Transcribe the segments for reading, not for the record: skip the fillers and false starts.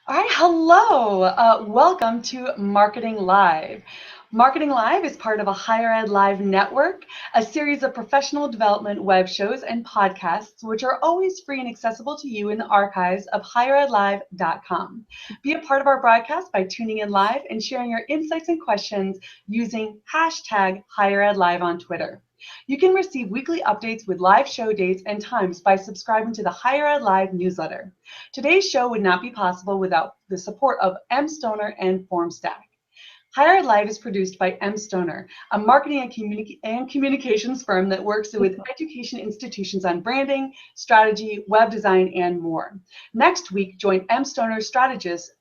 All right, hello. Welcome to Marketing Live. Marketing Live is part of a Higher Ed Live network, a series of professional development web shows and podcasts, which are always free and accessible to you in the archives of higheredlive.com. Be a part of our broadcast by tuning in live and sharing your insights and questions using hashtag HigherEdLive on Twitter. You can receive weekly updates with live show dates and times by subscribing to the Higher Ed Live newsletter. Today's show would not be possible without the support of M. Stoner and FormStack. Higher Ed Live is produced by M. Stoner, a marketing and communications firm that works with education institutions on branding, strategy, web design, and more. Next week, join M. Stoner strategist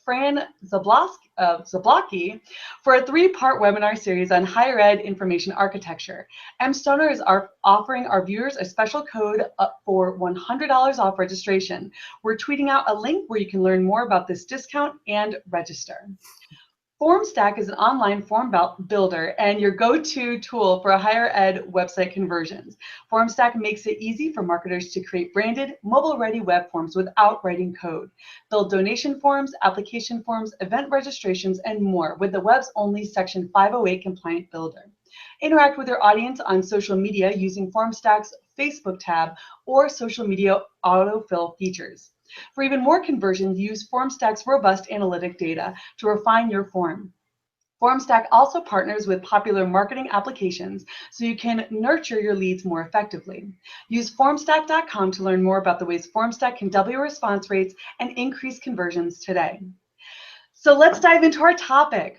Fran Zablocki for a three-part webinar series on higher ed information architecture. M. Stoner is offering our viewers a special code for $100 off registration. We're tweeting out a link where you can learn more about this discount and register. FormStack is an online form builder and your go-to tool for higher ed website conversions. FormStack makes it easy for marketers to create branded, mobile-ready web forms without writing code. Build donation forms, application forms, event registrations, and more with the web's only Section 508 compliant builder. Interact with your audience on social media using FormStack's Facebook tab or social media autofill features. For even more conversions, use FormStack's robust analytic data to refine your form. FormStack also partners with popular marketing applications so you can nurture your leads more effectively. Use formstack.com to learn more about the ways FormStack can double your response rates and increase conversions today. So let's dive into our topic.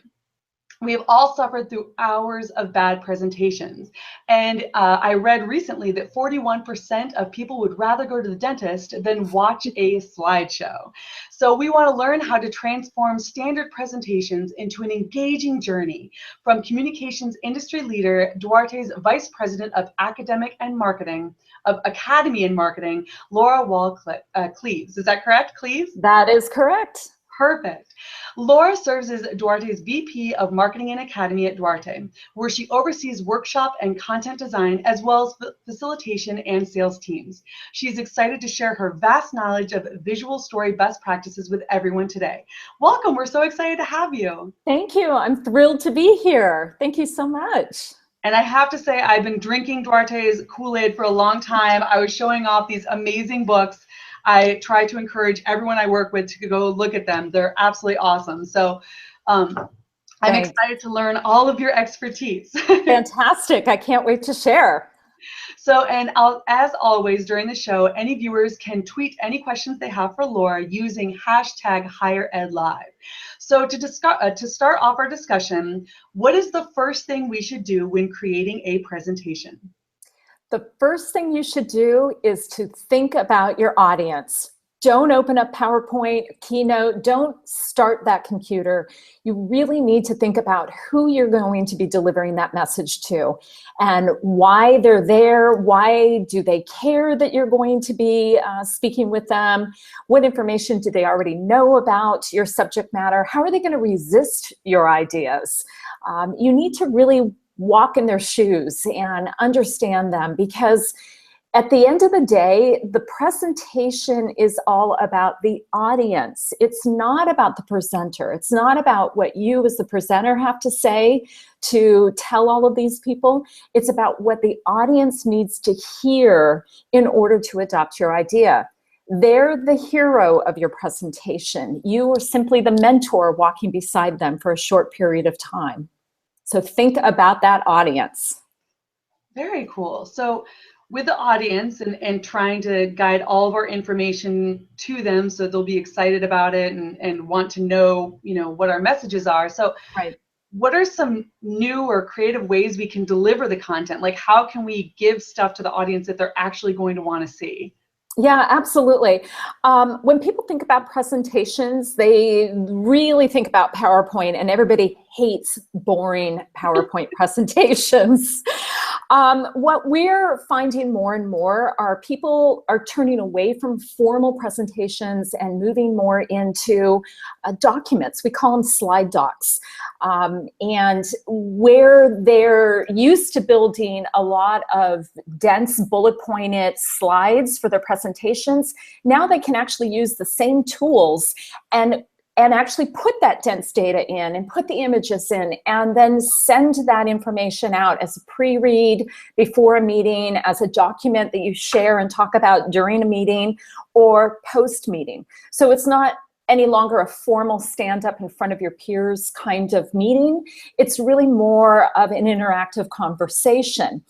We have all suffered through hours of bad presentations. And I read recently that 41% of people would rather go to the dentist than watch a slideshow. So we want to learn how to transform standard presentations into an engaging journey. From communications industry leader, Duarte's Vice President of Academy and Marketing, Laura Wall Klieves. Is that correct, Klieves? That is correct. Perfect. Laura serves as Duarte's VP of Marketing and Academy at Duarte, where she oversees workshop and content design, as well as facilitation and sales teams. She's excited to share her vast knowledge of visual story best practices with everyone today. Welcome. We're so excited to have you. Thank you. I'm thrilled to be here. Thank you so much. And I have to say, I've been drinking Duarte's Kool-Aid for a long time. I was showing off these amazing books. I try to encourage everyone I work with to go look at them. They're absolutely awesome. So I'm excited to learn all of your expertise. Fantastic. I can't wait to share. So, and as always, during the show, any viewers can tweet any questions they have for Laura using hashtag HigherEdLive. So to start off our discussion, what is the first thing we should do when creating a presentation? The first thing you should do is to think about your audience. Don't open up PowerPoint, Keynote, don't start that computer. You really need to think about who you're going to be delivering that message to and why they're there, why do they care that you're going to be speaking with them, what information do they already know about your subject matter, how are they going to resist your ideas. You need to really walk in their shoes and understand them, because at the end of the day, the presentation is all about the audience. It's not about the presenter. It's not about what you as the presenter have to say to tell all of these people. It's about what the audience needs to hear in order to adopt your idea. They're the hero of your presentation. You are simply the mentor walking beside them for a short period of time. So think about that audience. Very cool. So with the audience and trying to guide all of our information to them so they'll be excited about it and want to know, what our messages are. So what are some new or creative ways we can deliver the content? Like, how can we give stuff to the audience that they're actually going to want to see? Yeah, absolutely. When people think about presentations, they really think about PowerPoint, and everybody hates boring PowerPoint presentations. What we're finding more and more are people are turning away from formal presentations and moving more into documents. We call them slide docs. And where they're used to building a lot of dense bullet pointed slides for their presentations, now they can actually use the same tools and actually put that dense data in and put the images in and then send that information out as a pre-read before a meeting, as a document that you share and talk about during a meeting or post-meeting. So it's not any longer a formal stand up in front of your peers kind of meeting. It's really more of an interactive conversation.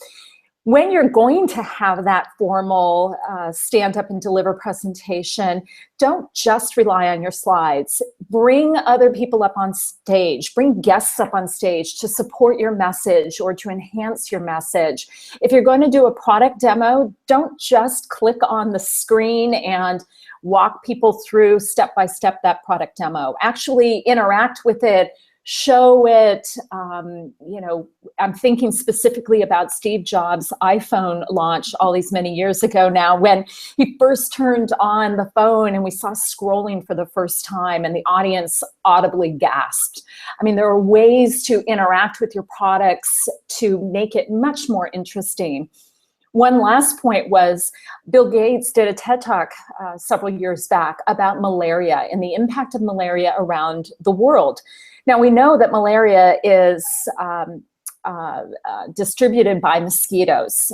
When you're going to have that formal stand up and deliver presentation, don't just rely on your slides. Bring other people up on stage, bring guests up on stage to support your message or to enhance your message. If you're going to do a product demo, don't just click on the screen and walk people through step by step that product demo. Actually interact with it. Show it, you know, I'm thinking specifically about Steve Jobs' iPhone launch all these many years ago now, when he first turned on the phone and we saw scrolling for the first time and the audience audibly gasped. I mean, there are ways to interact with your products to make it much more interesting. One last point was Bill Gates did a TED Talk several years back about malaria and the impact of malaria around the world. Now, we know that malaria is distributed by mosquitoes.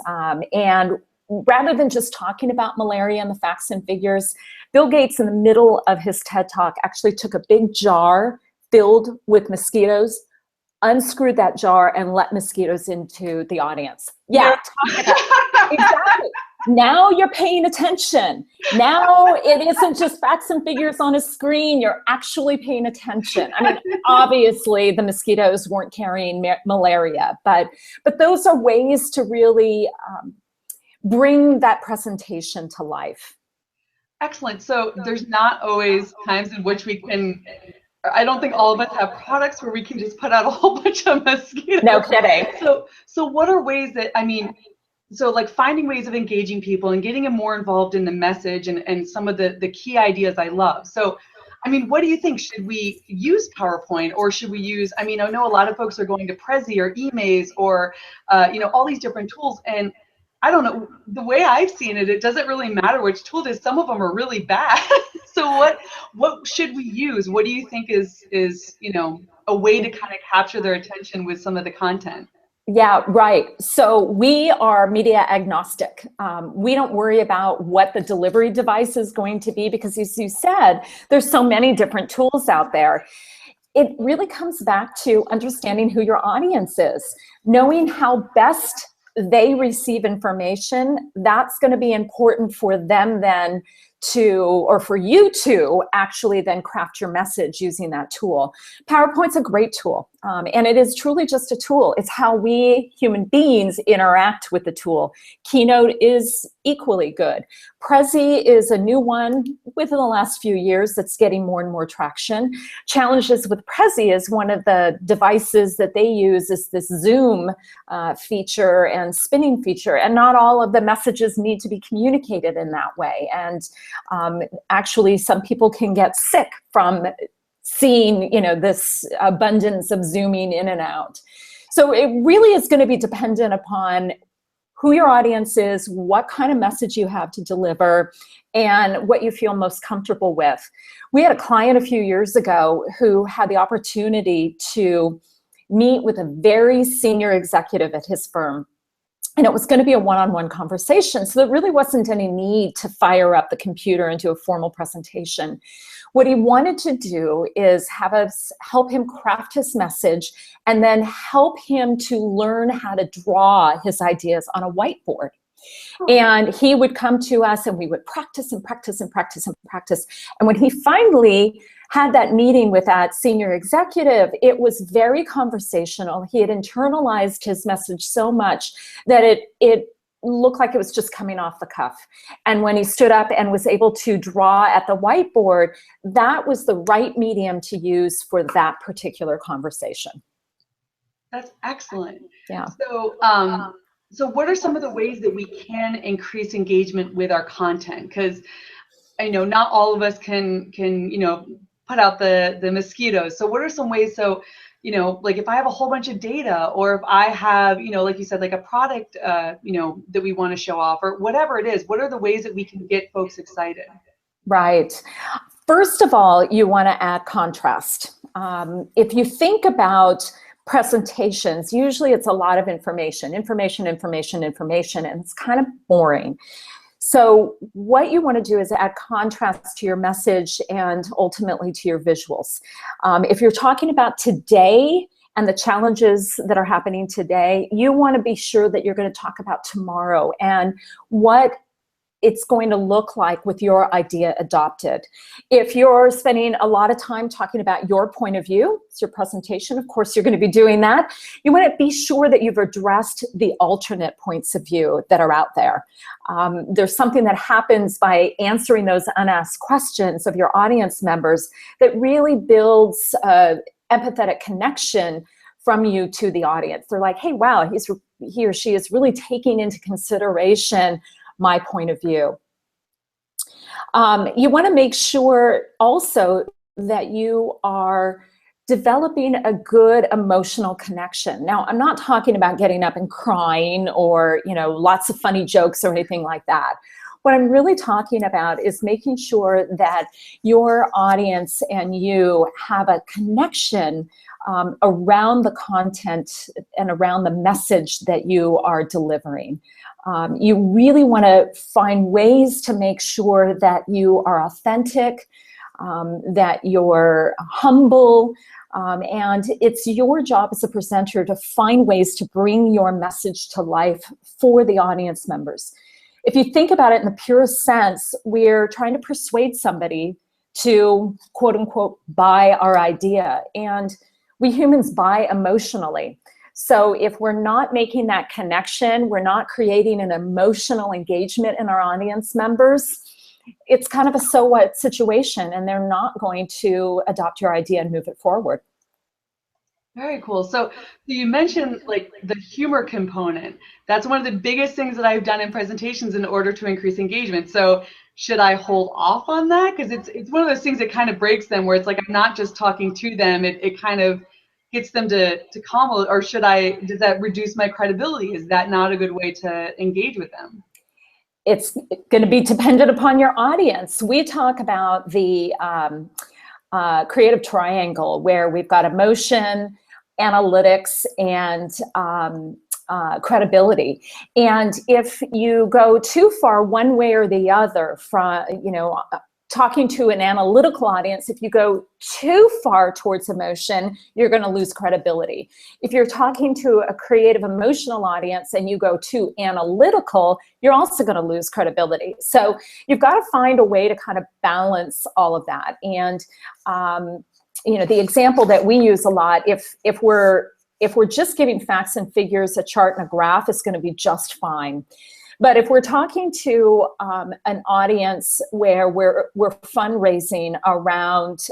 And rather than just talking about malaria and the facts and figures, Bill Gates, in the middle of his TED Talk, actually took a big jar filled with mosquitoes, unscrewed that jar, and let mosquitoes into the audience. Yeah, exactly. Now you're paying attention. Now it isn't just facts and figures on a screen. You're actually paying attention. I mean, obviously the mosquitoes weren't carrying malaria, but those are ways to really bring that presentation to life. Excellent. So there's not always times in which we can, I don't think all of us have products where we can just put out a whole bunch of mosquitoes. No kidding. So what are ways that, I mean, so like finding ways of engaging people and getting them more involved in the message and some of the key ideas I love. So, I mean, what do you think? Should we use PowerPoint or should we use, I mean, I know a lot of folks are going to Prezi or Emaze or, you know, all these different tools. And I don't know, the way I've seen it, it doesn't really matter which tool it is. Some of them are really bad. So what should we use? What do you think is, you know, a way to kind of capture their attention with some of the content? Yeah, right. So we are media agnostic. We don't worry about what the delivery device is going to be because, as you said, there's so many different tools out there. It really comes back to understanding who your audience is, knowing how best they receive information. That's going to be important for them then to, or for you to actually then craft your message using that tool. PowerPoint's a great tool, and it is truly just a tool. It's how we human beings interact with the tool. Keynote is equally good. Prezi is a new one within the last few years that's getting more and more traction. Challenges with Prezi is one of the devices that they use is this zoom feature and spinning feature, and not all of the messages need to be communicated in that way. And actually, some people can get sick from seeing, you know, this abundance of zooming in and out. So it really is going to be dependent upon who your audience is, what kind of message you have to deliver, and what you feel most comfortable with. We had a client a few years ago who had the opportunity to meet with a very senior executive at his firm. And it was going to be a one-on-one conversation. So there really wasn't any need to fire up the computer and do a formal presentation. What he wanted to do is have us help him craft his message and then help him to learn how to draw his ideas on a whiteboard. And he would come to us and we would practice and practice and practice and practice. And when he finally had that meeting with that senior executive, it was very conversational. He had internalized his message so much that it looked like it was just coming off the cuff. And when he stood up and was able to draw at the whiteboard, that was the right medium to use for that particular conversation. That's excellent. Yeah. So So what are some of the ways that we can increase engagement with our content? Because I know not all of us can put out the mosquitoes. So what are some ways? So like if I have a whole bunch of data, or if I have like you said, like a product that we want to show off, or whatever it is, what are the ways that we can get folks excited? Right. First of all, you want to add contrast. If you think about presentations, usually it's a lot of information, and it's kind of boring. So what you want to do is add contrast to your message and ultimately to your visuals. If you're talking about today and the challenges that are happening today, you want to be sure that you're going to talk about tomorrow and what it's going to look like with your idea adopted. If you're spending a lot of time talking about your point of view, it's your presentation, of course you're going to be doing that. You want to be sure that you've addressed the alternate points of view that are out there. There's something that happens by answering those unasked questions of your audience members that really builds an empathetic connection from you to the audience. They're like, hey, wow, he or she is really taking into consideration my point of view. You want to make sure also that you are developing a good emotional connection. Now, I'm not talking about getting up and crying or, lots of funny jokes or anything like that. What I'm really talking about is making sure that your audience and you have a connection around the content and around the message that you are delivering. You really want to find ways to make sure that you are authentic, that you're humble, and it's your job as a presenter to find ways to bring your message to life for the audience members. If you think about it in the purest sense, we're trying to persuade somebody to, quote unquote, buy our idea. And we humans buy emotionally. So if we're not making that connection, we're not creating an emotional engagement in our audience members, it's kind of a so what situation, and they're not going to adopt your idea and move it forward. Very cool. So you mentioned like the humor component. That's one of the biggest things that I've done in presentations in order to increase engagement. So should I hold off on that? Because it's one of those things that kind of breaks them, where it's like I'm not just talking to them. It kind of gets them to calm, or does that reduce my credibility? Is that not a good way to engage with them? It's going to be dependent upon your audience. We talk about the creative triangle, where we've got emotion, analytics, and credibility. And if you go too far one way or the other, from talking to an analytical audience, if you go too far towards emotion, you're going to lose credibility. If you're talking to a creative emotional audience and you go too analytical, you're also going to lose credibility. So you've got to find a way to kind of balance all of that. And the example that we use a lot, if we're just giving facts and figures, a chart and a graph is going to be just fine. But if we're talking to an audience where we're fundraising around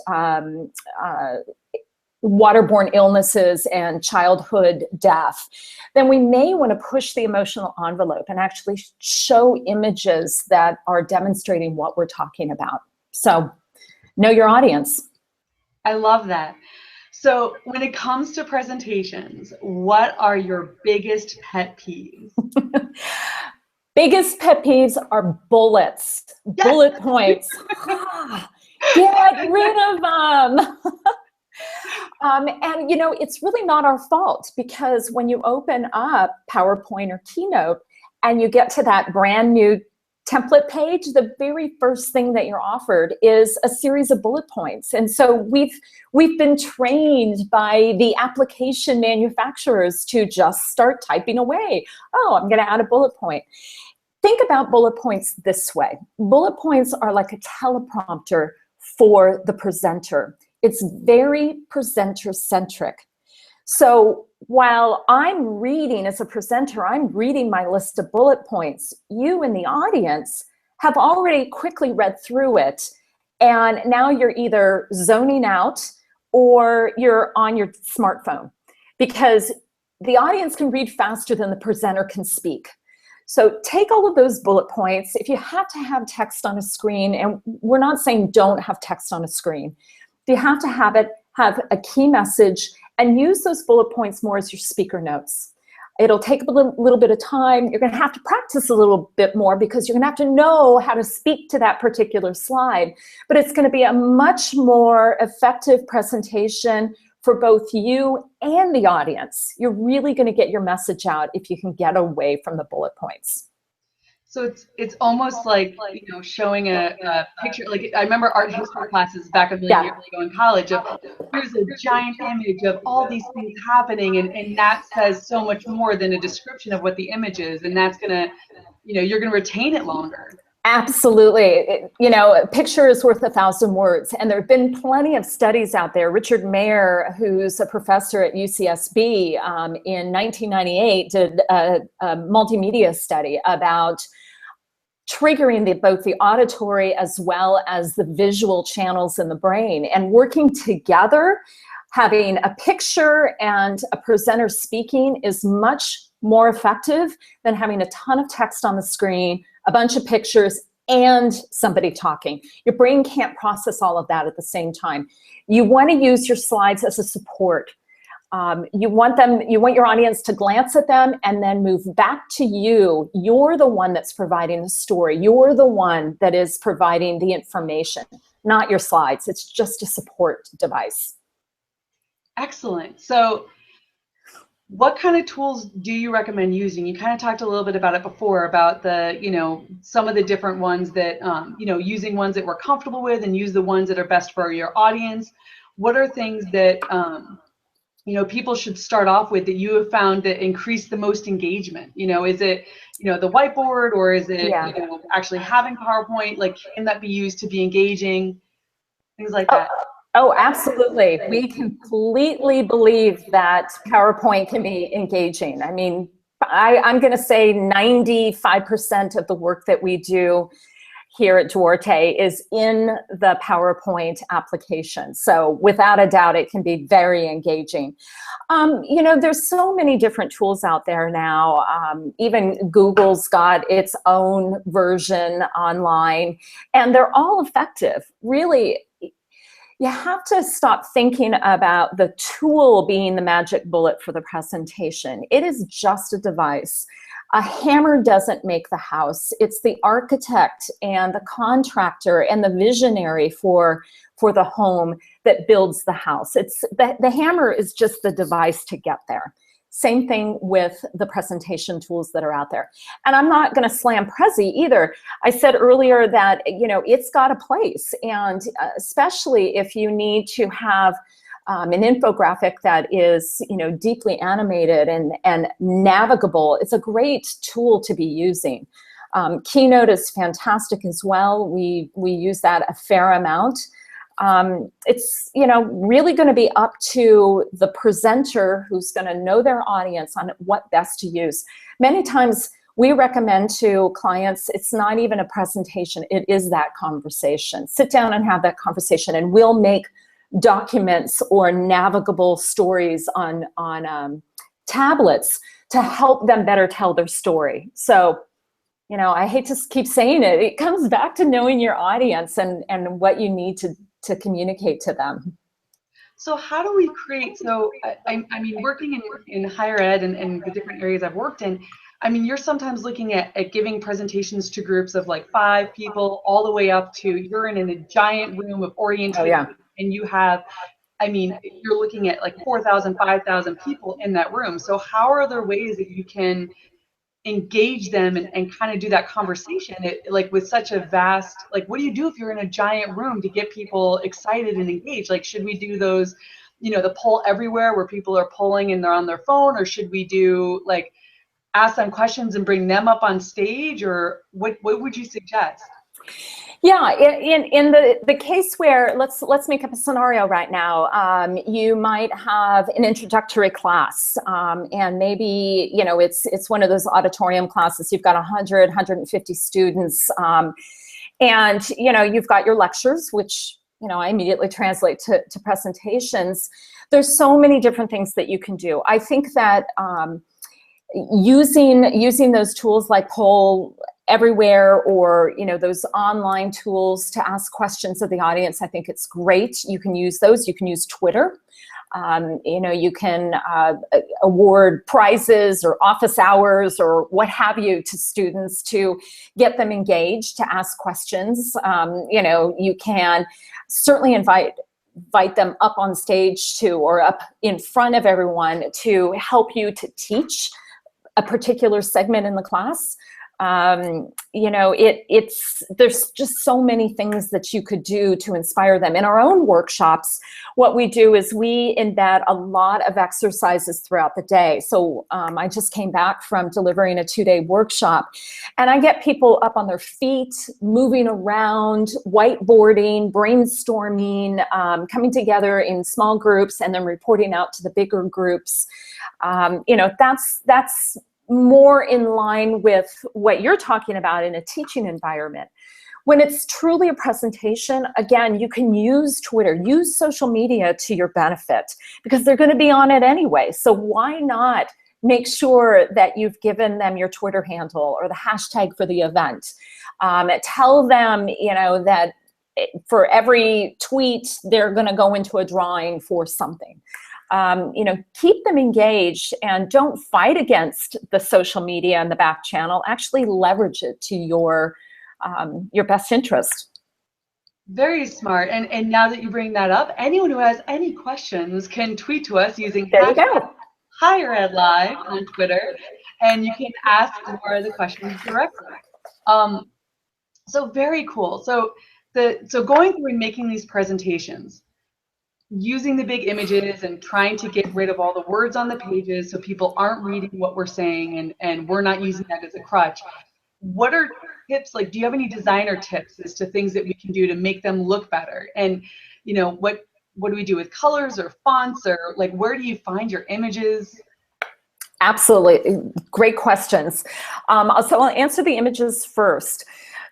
waterborne illnesses and childhood death, then we may want to push the emotional envelope and actually show images that are demonstrating what we're talking about. So know your audience. I love that. So when it comes to presentations, what are your biggest pet peeves? Biggest pet peeves are bullets, yes. Bullet points. Get rid of them. And it's really not our fault, because when you open up PowerPoint or Keynote and you get to that brand new template page, the very first thing that you're offered is a series of bullet points. And so we've been trained by the application manufacturers to just start typing away. Oh, I'm going to add a bullet point. Think about bullet points this way. Bullet points are like a teleprompter for the presenter. It's very presenter-centric. So while I'm reading as a presenter, I'm reading my list of bullet points. You in the audience have already quickly read through it, and now you're either zoning out or you're on your smartphone, because the audience can read faster than the presenter can speak. So take all of those bullet points. If you have to have text on a screen, and we're not saying don't have text on a screen, you have to have a key message, and use those bullet points more as your speaker notes. It'll take a little bit of time. You're going to have to practice a little bit more because you're going to have to know how to speak to that particular slide. But it's going to be a much more effective presentation for both you and the audience. You're really going to get your message out if you can get away from the bullet points. So it's almost like, you know, showing a picture. Like, I remember art history classes back a million years ago in college of, here's a giant image of all these things happening, and that says so much more than a description of what the image is, and that's gonna, you know, you're gonna retain it longer. Absolutely. You know, a picture is worth 1,000 words. And there have been plenty of studies out there. Richard Mayer, who's a professor at UCSB, in 1998 did a multimedia study about triggering both the auditory as well as the visual channels in the brain, and working together. Having a picture and a presenter speaking is much more effective than having a ton of text on the screen, a bunch of pictures, and somebody talking. Your brain can't process all of that at the same time. You want to use your slides as a support. You want your audience to glance at them and then move back to you. You're the one that's providing the story. You're the one that is providing the information, not your slides. It's just a support device. Excellent. So what kind of tools do you recommend using? You kind of talked a little bit about it before, about the, you know, some of the different ones that, you know, using ones that we're comfortable with and use the ones that are best for your audience. What are things that, you know, people should start off with that you have found that increase the most engagement? You know, is it, you know, the whiteboard, or is it, you know, actually having PowerPoint? Like, can that be used to be engaging? Things like that. Oh, absolutely. We completely believe that PowerPoint can be engaging. I mean, I'm going to say 95% of the work that we do here at Duarte is in the PowerPoint application. So without a doubt, it can be very engaging. You know, there's so many different tools out there now. Even Google's got its own version online, and they're all effective. Really, you have to stop thinking about the tool being the magic bullet for the presentation. It is just a device. A hammer doesn't make the house. It's the architect and the contractor and the visionary for the home that builds the house. It's the hammer is just the device to get there. Same thing with the presentation tools that are out there. And I'm not going to slam Prezi either. I said earlier that, you know, it's got a place, and especially if you need to have an infographic that is, you know, deeply animated and navigable, it's a great tool to be using. Keynote is fantastic as well. We use that a fair amount. It's, you know, really going to be up to the presenter who's going to know their audience on what best to use. Many times we recommend to clients, it's not even a presentation, it is that conversation. Sit down and have that conversation, and we'll make documents or navigable stories on tablets to help them better tell their story. So, you know, I hate to keep saying it, it comes back to knowing your audience and what you need to communicate to them. So how do we create, so I mean, working in higher ed and the different areas I've worked in, I mean, you're sometimes looking at giving presentations to groups of like 5 people all the way up to, you're in a giant room of orientation, and you have, I mean, you're looking at like 4,000, 5,000 people in that room. So how are there ways that you can engage them and kind of do that conversation, like with such a vast, like, what do you do if you're in a giant room to get people excited and engaged? Like, should we do those, you know, the poll everywhere where people are polling and they're on their phone, or should we do like ask them questions and bring them up on stage, or what would you suggest? Yeah, in the case where, let's make up a scenario right now. You might have an introductory class, and maybe, you know, it's one of those auditorium classes. You've got 100, 150 students, and, you know, you've got your lectures, which I immediately translate to presentations. There's so many different things that you can do. I think that using those tools like Poll Everywhere, or those online tools to ask questions of the audience, I think it's great. You can use those. You can use Twitter. You can award prizes or office hours or what have you to students to get them engaged, to ask questions. You can certainly invite them up on stage or up in front of everyone to help you to teach a particular segment in the class. There's just so many things that you could do to inspire them. In our own workshops, what we do is we embed a lot of exercises throughout the day. So I just came back from delivering a 2-day workshop, and I get people up on their feet, moving around, whiteboarding, brainstorming, coming together in small groups, and then reporting out to the bigger groups. That's more in line with what you're talking about in a teaching environment. When it's truly a presentation, again, you can use Twitter, use social media to your benefit, because they're going to be on it anyway. So why not make sure that you've given them your Twitter handle or the hashtag for the event? Tell them, that for every tweet, they're going to go into a drawing for something. Keep them engaged, and don't fight against the social media and the back channel. Actually leverage it to your best interest. Very smart. And now that you bring that up, anyone who has any questions can tweet to us using There you go. Higher Ed Live on Twitter, and you can ask Laura the questions directly. So very cool. So going through and making these presentations, using the big images and trying to get rid of all the words on the pages so people aren't reading what we're saying, and we're not using that as a crutch. What are tips? Like, do you have any designer tips as to things that we can do to make them look better? And what do we do with colors or fonts, or like, where do you find your images? Absolutely. Great questions. So I'll answer the images first.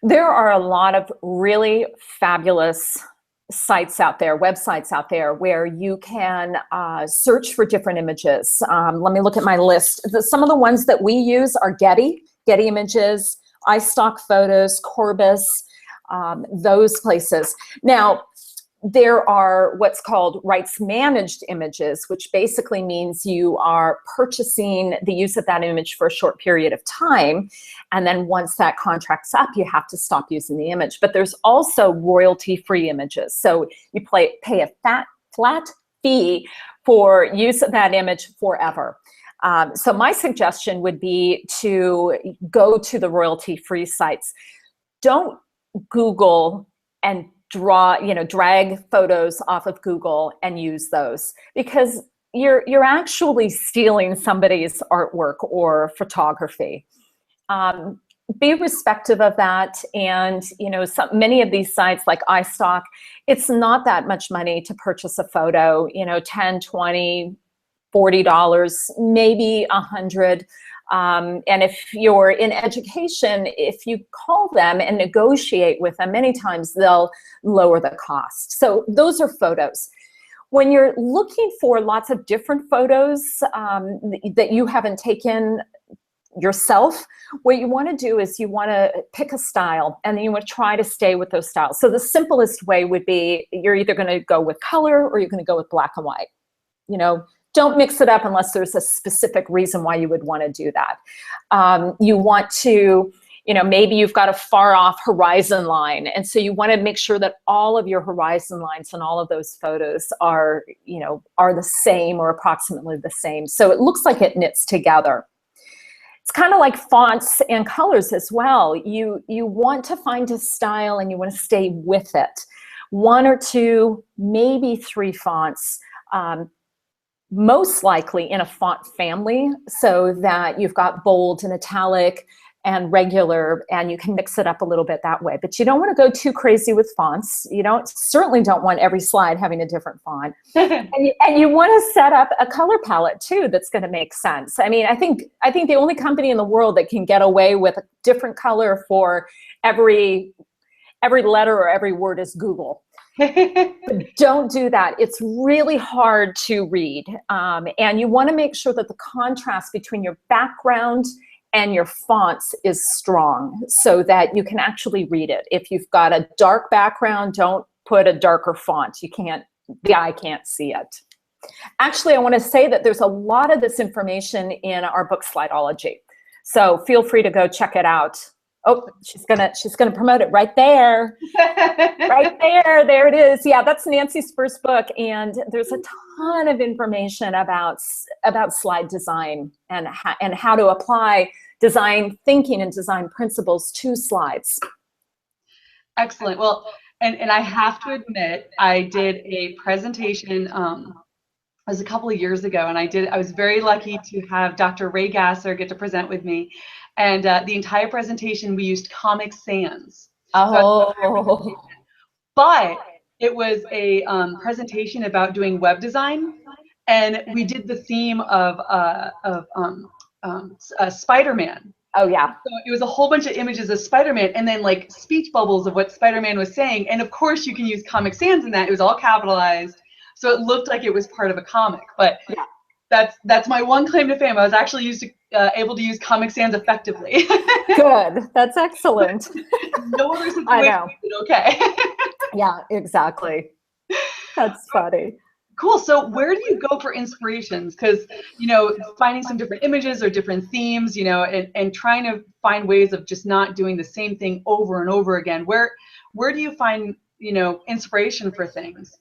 There are a lot of really fabulous sites out there, websites out there, where you can search for different images. Let me look at my list. Some of the ones that we use are Getty Images, iStock Photos, Corbis, those places. Now, there are what's called rights managed images, which basically means you are purchasing the use of that image for a short period of time. And then once that contract's up, you have to stop using the image. But there's also royalty-free images. So you pay a flat fee for use of that image forever. So my suggestion would be to go to the royalty-free sites. Don't Google and drag photos off of Google and use those, because you're actually stealing somebody's artwork or photography. Be respectful of that. And many of these sites like iStock, it's not that much money to purchase a photo, $10, $20, $40, maybe $100. And if you're in education, if you call them and negotiate with them, many times they'll lower the cost. So those are photos. When you're looking for lots of different photos that you haven't taken yourself, what you want to do is you want to pick a style, and then you want to try to stay with those styles. So the simplest way would be, you're either going to go with color or you're going to go with black and white. Don't mix it up unless there's a specific reason why you would want to do that. You want to, maybe you've got a far off horizon line, and so you want to make sure that all of your horizon lines and all of those photos are the same or approximately the same. So it looks like it knits together. It's kind of like fonts and colors as well. You want to find a style and you want to stay with it. 1 or 2, maybe 3 fonts. Most likely in a font family, so that you've got bold and italic and regular, and you can mix it up a little bit that way. But you don't want to go too crazy with fonts. You certainly don't want every slide having a different font. and you want to set up a color palette too that's going to make sense. I mean, I think the only company in the world that can get away with a different color for every letter or every word is Google. But don't do that. It's really hard to read. And you want to make sure that the contrast between your background and your fonts is strong so that you can actually read it. If you've got a dark background, don't put a darker font. The eye can't see it. Actually, I want to say that there's a lot of this information in our book Slideology. So feel free to go check it out. Oh, she's gonna promote it right there. Right there. There it is. Yeah, that's Nancy's first book. And there's a ton of information about slide design and how to apply design thinking and design principles to slides. Excellent. Well, and I have to admit, I did a presentation it was a couple of years ago, and I was very lucky to have Dr. Ray Gasser get to present with me. And the entire presentation, we used Comic Sans. Oh. But it was a presentation about doing web design, and we did the theme of Spider-Man. Oh, yeah. So it was a whole bunch of images of Spider-Man and then like speech bubbles of what Spider-Man was saying. And of course, you can use Comic Sans in that. It was all capitalized. So it looked like it was part of a comic. But yeah, that's my one claim to fame. I was actually able to use Comic Sans effectively. Good. That's excellent. No other situation did okay. Yeah, exactly. That's funny. Cool. So where do you go for inspirations? Because, finding some different images or different themes, and trying to find ways of just not doing the same thing over and over again. Where do you find, inspiration for things?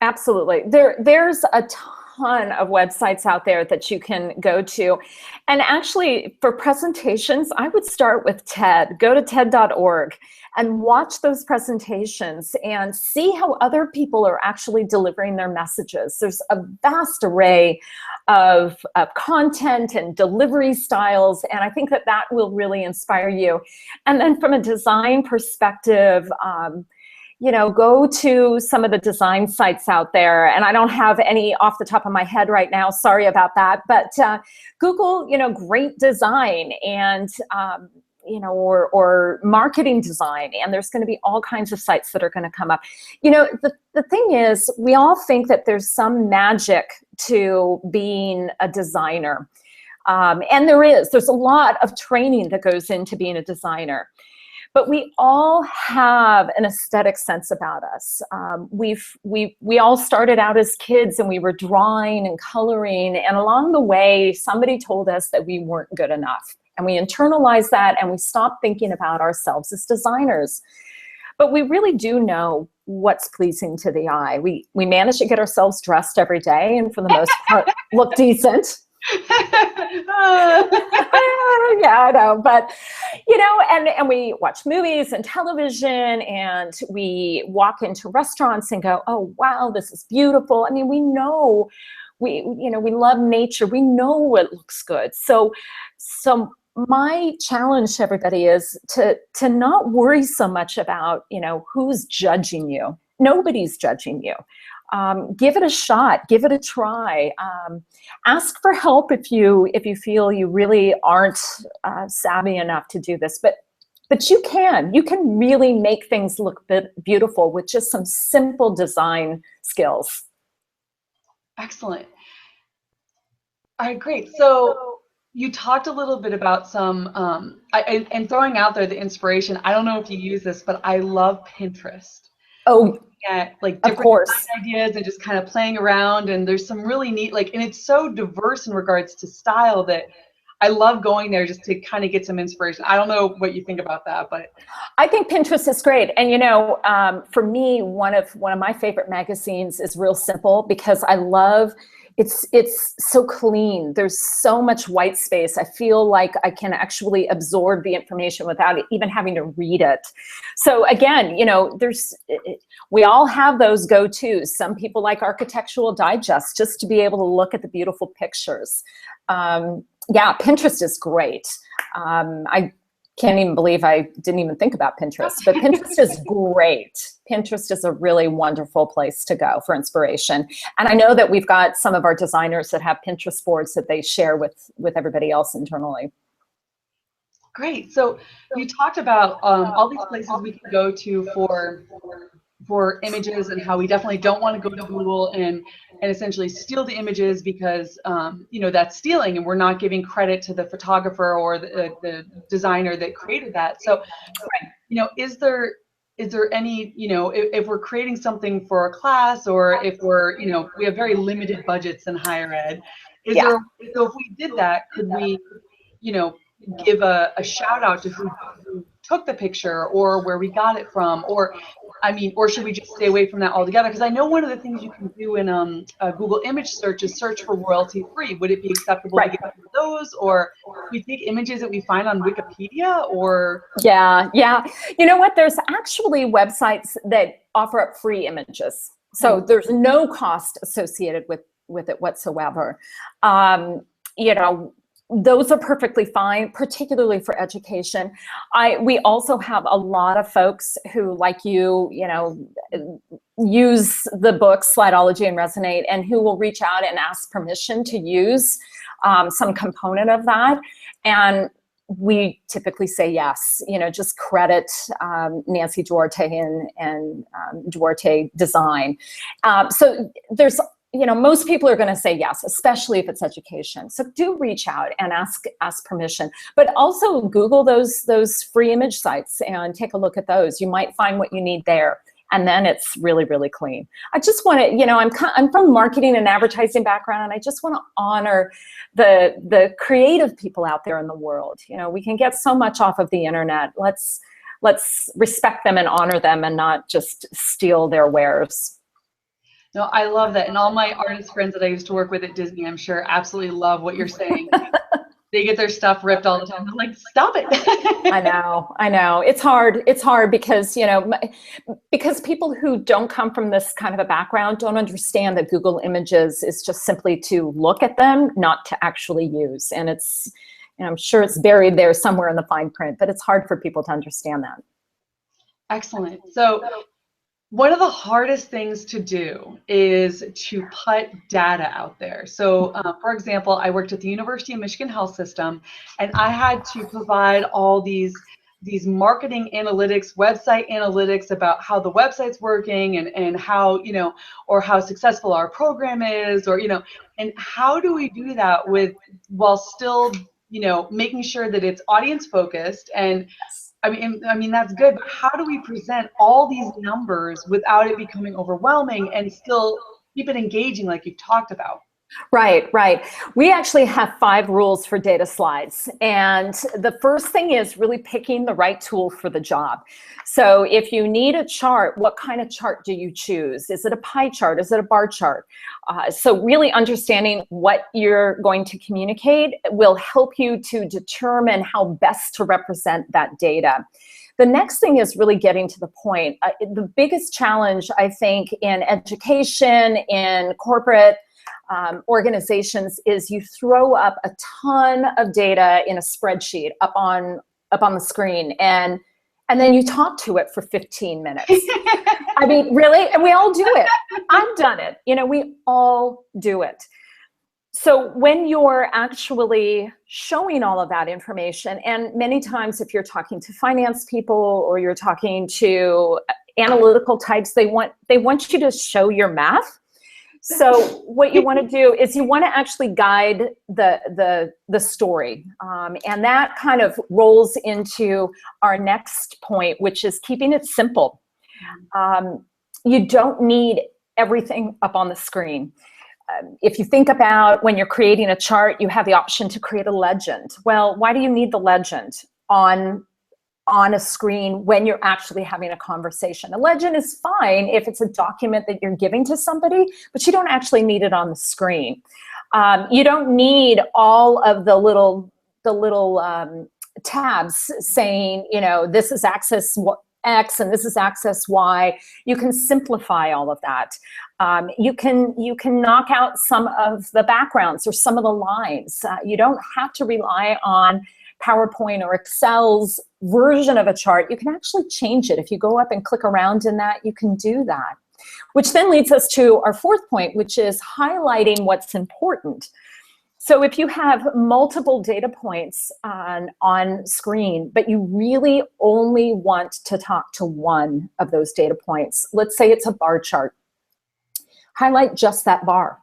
Absolutely. There's a ton of websites out there that you can go to. And actually, for presentations, I would start with TED. Go to TED.org and watch those presentations and see how other people are actually delivering their messages. There's a vast array of content and delivery styles, and I think that will really inspire you. And then from a design perspective, go to some of the design sites out there. And I don't have any off the top of my head right now. Sorry about that. But Google, great design and, or marketing design. And there's going to be all kinds of sites that are going to come up. The thing is, we all think that there's some magic to being a designer. And there's a lot of training that goes into being a designer. But we all have an aesthetic sense about us. We all started out as kids and we were drawing and coloring, and along the way, somebody told us that we weren't good enough. And we internalized that and we stopped thinking about ourselves as designers. But we really do know what's pleasing to the eye. We manage to get ourselves dressed every day and for the most part look decent. Yeah, I know, but and we watch movies and television, and we walk into restaurants and go, oh wow, this is beautiful. I mean, we know we love nature, we know what looks good. So my challenge to everybody is to not worry so much about who's judging you. Nobody's judging you. Give it a shot, give it a try. Ask for help if you feel you really aren't savvy enough to do this. But you can really make things look beautiful with just some simple design skills. Excellent. All right, great. So you talked a little bit about some, and throwing out there the inspiration. I don't know if you use this, but I love Pinterest. Oh, at like different ideas and just kind of playing around, and there's some really neat and it's so diverse in regards to style that I love going there just to kind of get some inspiration. I don't know what you think about that, but I think Pinterest is great. And for me, one of my favorite magazines is Real Simple, because I love it's so clean. There's so much white space. I feel like I can actually absorb the information without even having to read it. So again, we all have those go-tos. Some people like Architectural Digest just to be able to look at the beautiful pictures. Yeah, Pinterest is great. I can't even believe I didn't even think about Pinterest, but Pinterest is great. Pinterest is a really wonderful place to go for inspiration. And I know that we've got some of our designers that have Pinterest boards that they share with everybody else internally. Great. So you talked about all these places we can go to for for images and how we definitely don't want to go to Google and essentially steal the images because that's stealing, and we're not giving credit to the photographer or the designer that created that. So, is there any, if we're creating something for a class, or if we're, we have very limited budgets in higher ed, so if we did that, could we, give a shout out to who took the picture or where we got it from, or should we just stay away from that altogether? Because I know one of the things you can do in a Google image search is search for royalty free. Would it be acceptable to get those, or we take images that we find on Wikipedia, or? Yeah. You know what? There's actually websites that offer up free images. So there's no cost associated with it whatsoever. Those are perfectly fine, particularly for education. We also have a lot of folks who, like you, use the books Slideology and Resonate, and who will reach out and ask permission to use some component of that. And we typically say yes, just credit Nancy Duarte and Duarte Design. So there's, most people are going to say yes, especially if it's education. So do reach out and ask permission, but also Google those free image sites and take a look at those. You might find what you need there, and then it's really, really clean. I just want to, I'm from marketing and advertising background, and I just want to honor the creative people out there in the world. We can get so much off of the internet. Let's respect them and honor them, and not just steal their wares. No, I love that. And all my artist friends that I used to work with at Disney, I'm sure, absolutely love what you're saying. They get their stuff ripped all the time. I'm like, stop it. I know. It's hard because, because people who don't come from this kind of a background don't understand that Google Images is just simply to look at them, not to actually use. And it's, I'm sure it's buried there somewhere in the fine print, but it's hard for people to understand that. Excellent. So one of the hardest things to do is to put data out there. So, for example, I worked at the University of Michigan Health System, and I had to provide all these marketing analytics, website analytics about how the website's working and how, or how successful our program is, or, and how do we do that while still, making sure that it's audience focused? And I mean that's good, but how do we present all these numbers without it becoming overwhelming and still keep it engaging, like you've talked about? Right. We actually have 5 rules for data slides. And the first thing is really picking the right tool for the job. So if you need a chart, what kind of chart do you choose? Is it a pie chart? Is it a bar chart? So really understanding what you're going to communicate will help you to determine how best to represent that data. The next thing is really getting to the point. The biggest challenge, I think, in education, in corporate organizations, is you throw up a ton of data in a spreadsheet up on the screen, and then you talk to it for 15 minutes. I mean, really? And we all do it. I've done it. We all do it. So when you're actually showing all of that information, and many times if you're talking to finance people or you're talking to analytical types, they want you to show your math. So what you want to do is you want to actually guide the story. And that kind of rolls into our next point, which is keeping it simple. You don't need everything up on the screen. If you think about when you're creating a chart, you have the option to create a legend. Well, why do you need the legend on a screen when you're actually having a conversation? A legend is fine if it's a document that you're giving to somebody, but you don't actually need it on the screen. You don't need all of the little tabs saying, this is access X and this is access Y. You can simplify all of that. You can knock out some of the backgrounds or some of the lines. You don't have to rely on PowerPoint or Excel's version of a chart. You can actually change it. If you go up and click around in that, you can do that. Which then leads us to our 4th point, which is highlighting what's important. So if you have multiple data points on screen, but you really only want to talk to one of those data points, let's say it's a bar chart, highlight just that bar.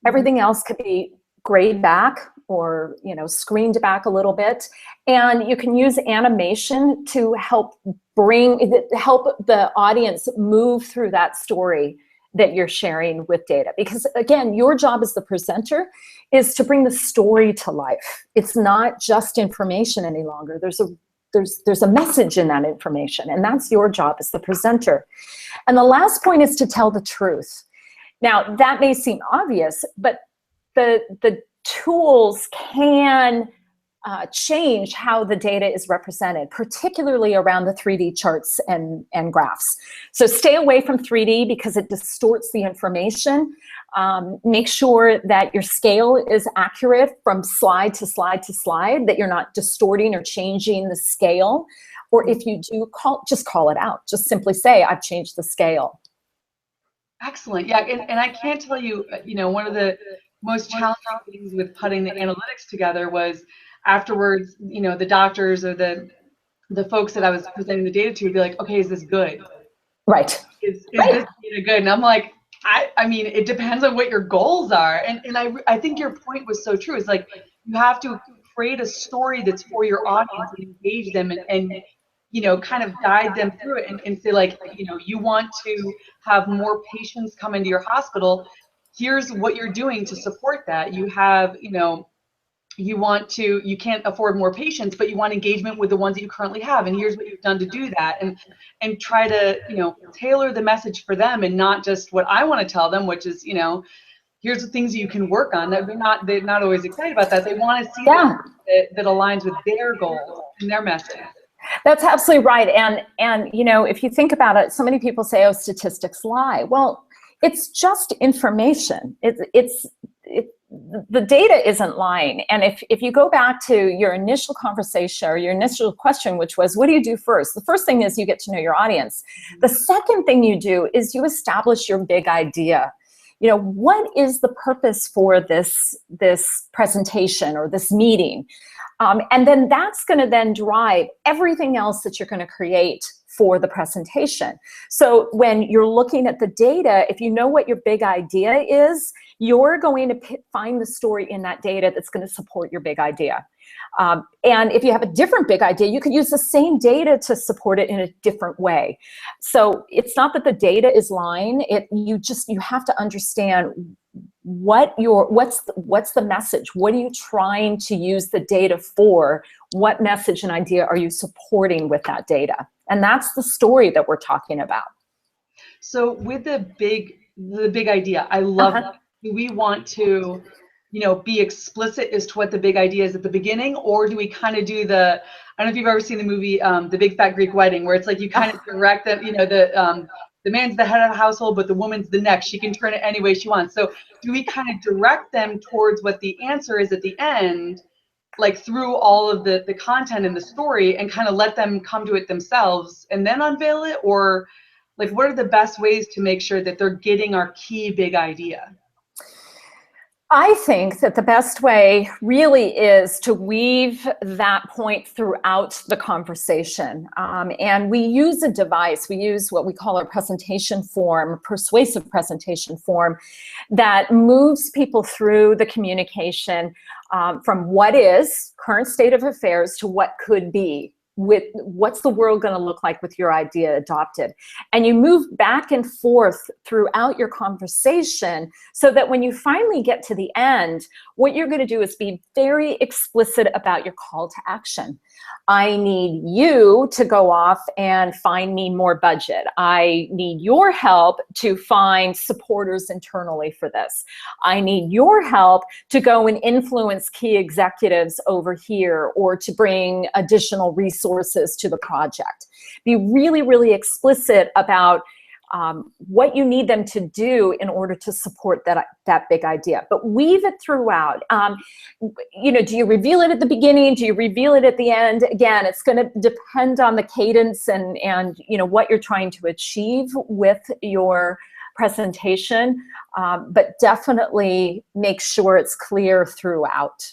Everything else could be grayed back or screened back a little bit. And you can use animation to help the audience move through that story that you're sharing with data. Because again, your job as the presenter is to bring the story to life. It's not just information any longer. There's a message in that information, and that's your job as the presenter. And the last point is to tell the truth. Now, that may seem obvious, but the tools can change how the data is represented, particularly around the 3D charts and graphs. So stay away from 3D because it distorts the information. Make sure that your scale is accurate from slide to slide to slide, that you're not distorting or changing the scale. Or if you do, just call it out. Just simply say, I've changed the scale. Excellent. Yeah, and I can't tell you, one of the most challenging things with putting the analytics together was afterwards, the doctors or the folks that I was presenting the data to would be like, okay, is this good? Right. Is this data good? And I'm like, I mean, it depends on what your goals are. And I think your point was so true. It's like, you have to create a story that's for your audience and engage them and kind of guide them through it and say like, you want to have more patients come into your hospital. Here's what you're doing to support that. You have, you can't afford more patients, but you want engagement with the ones that you currently have. And here's what you've done to do that. And try to, tailor the message for them and not just what I want to tell them, which is, here's the things you can work on. That they're not always excited about that. They want to see that aligns with their goals and their message. That's absolutely right. And if you think about it, so many people say, oh, statistics lie. Well, it's just information. The data isn't lying. And if you go back to your initial conversation or your initial question, which was, what do you do first? The first thing is you get to know your audience. The second thing you do is you establish your big idea. What is the purpose for this presentation or this meeting? And then that's going to then drive everything else that you're going to create for the presentation. So when you're looking at the data, if you know what your big idea is, you're going to find the story in that data that's going to support your big idea. And if you have a different big idea, you could use the same data to support it in a different way. So it's not that the data is lying. You have to understand what's the message? What are you trying to use the data for? What message and idea are you supporting with that data? And that's the story that we're talking about. So with the big idea, I love that. Do we want to, be explicit as to what the big idea is at the beginning, or do we kind of do I don't know if you've ever seen the movie The Big Fat Greek Wedding, where it's like you kind of direct them, the man's the head of the household, but the woman's the neck. She can turn it any way she wants. So do we kind of direct them towards what the answer is at the end, like through all of the content in the story, and kind of let them come to it themselves and then unveil it? Or like, what are the best ways to make sure that they're getting our key big idea? I think that the best way really is to weave that point throughout the conversation. And we use a device, we use what we call our presentation form, persuasive presentation form, that moves people through the communication from what is current state of affairs to what could be. With what's the world going to look like with your idea adopted. And you move back and forth throughout your conversation so that when you finally get to the end, what you're going to do is be very explicit about your call to action. I need you to go off and find me more budget. I need your help to find supporters internally for this. I need your help to go and influence key executives over here, or to bring additional resources to the project. Be really, really explicit about what you need them to do in order to support that big idea. But weave it throughout. Do you reveal it at the beginning? Do you reveal it at the end? Again, it's going to depend on the cadence and what you're trying to achieve with your presentation, but definitely make sure it's clear throughout.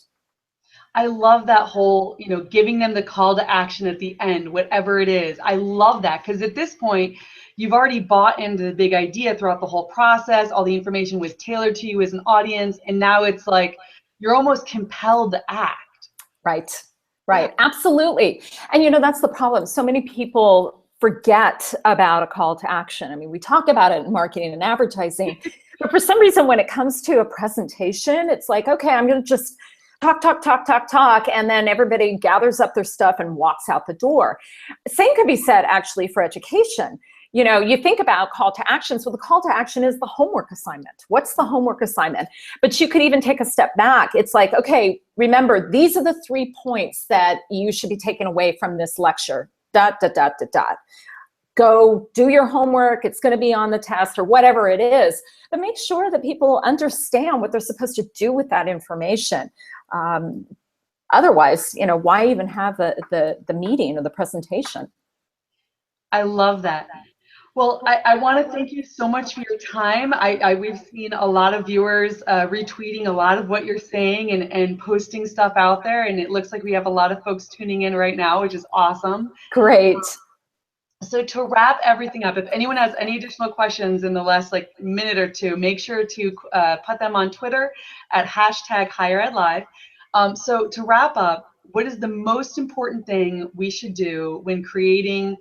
I love that whole, giving them the call to action at the end, whatever it is. I love that because at this point, you've already bought into the big idea throughout the whole process. All the information was tailored to you as an audience. And now it's like you're almost compelled to act. Right, right. Yeah. Absolutely. And that's the problem. So many people forget about a call to action. I mean, we talk about it in marketing and advertising, but for some reason, when it comes to a presentation, it's like, okay, I'm going to just talk, and then everybody gathers up their stuff and walks out the door. Same could be said actually for education. You think about call to action. So the call to action is the homework assignment. What's the homework assignment? But you could even take a step back. It's like, okay, remember, these are the 3 points that you should be taking away from this lecture. ... Go do your homework. It's going to be on the test or whatever it is. But make sure that people understand what they're supposed to do with that information. Otherwise, why even have the meeting or the presentation? I love that. Well, I want to thank you so much for your time. We've seen a lot of viewers retweeting a lot of what you're saying and posting stuff out there. And it looks like we have a lot of folks tuning in right now, which is awesome. Great. So to wrap everything up, if anyone has any additional questions in the last minute or two, make sure to put them on Twitter at #HigherEdLive. So to wrap up, what is the most important thing we should do when creating,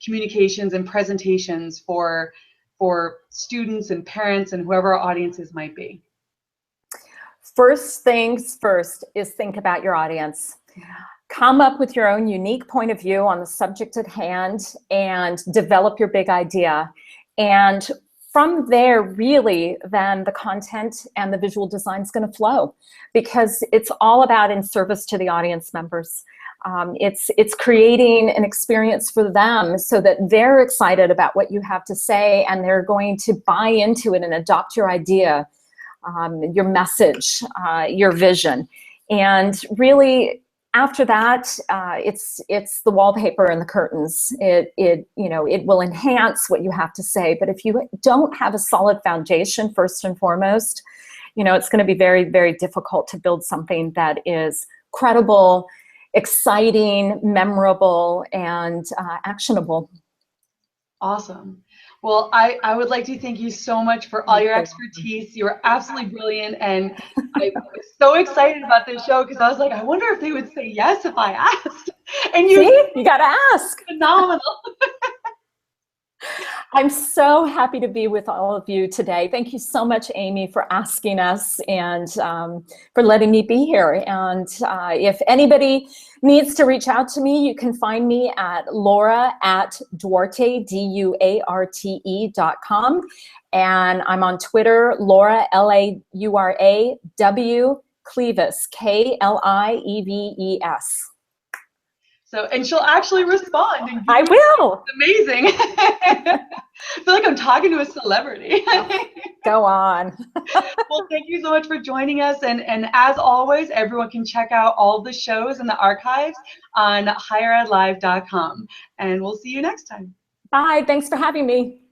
communications and presentations for students and parents and whoever our audiences might be? First things first is think about your audience. Come up with your own unique point of view on the subject at hand and develop your big idea. And from there, really, then the content and the visual design is going to flow because it's all about in service to the audience members. It's creating an experience for them so that they're excited about what you have to say and they're going to buy into it and adopt your idea, your message, your vision. And really, after that, it's the wallpaper and the curtains. It will enhance what you have to say. But if you don't have a solid foundation, first and foremost, it's going to be very, very difficult to build something that is credible, exciting, memorable, and actionable. Awesome. Well, I would like to thank you so much for all your expertise. You were absolutely brilliant. And I was so excited about this show because I was like, I wonder if they would say yes if I asked. And you got to ask. Phenomenal. I'm so happy to be with all of you today. Thank you so much, Amy, for asking us and for letting me be here. And if anybody needs to reach out to me, you can find me at Laura@Duarte, DUARTE.com. And I'm on Twitter, Laura, LAURA, Klieves, KLIEVES. So, and she'll actually respond. And I will. It's amazing. I feel like I'm talking to a celebrity. Go on. Well, thank you so much for joining us. And as always, everyone can check out all the shows in the archives on higheredlive.com. And we'll see you next time. Bye. Thanks for having me.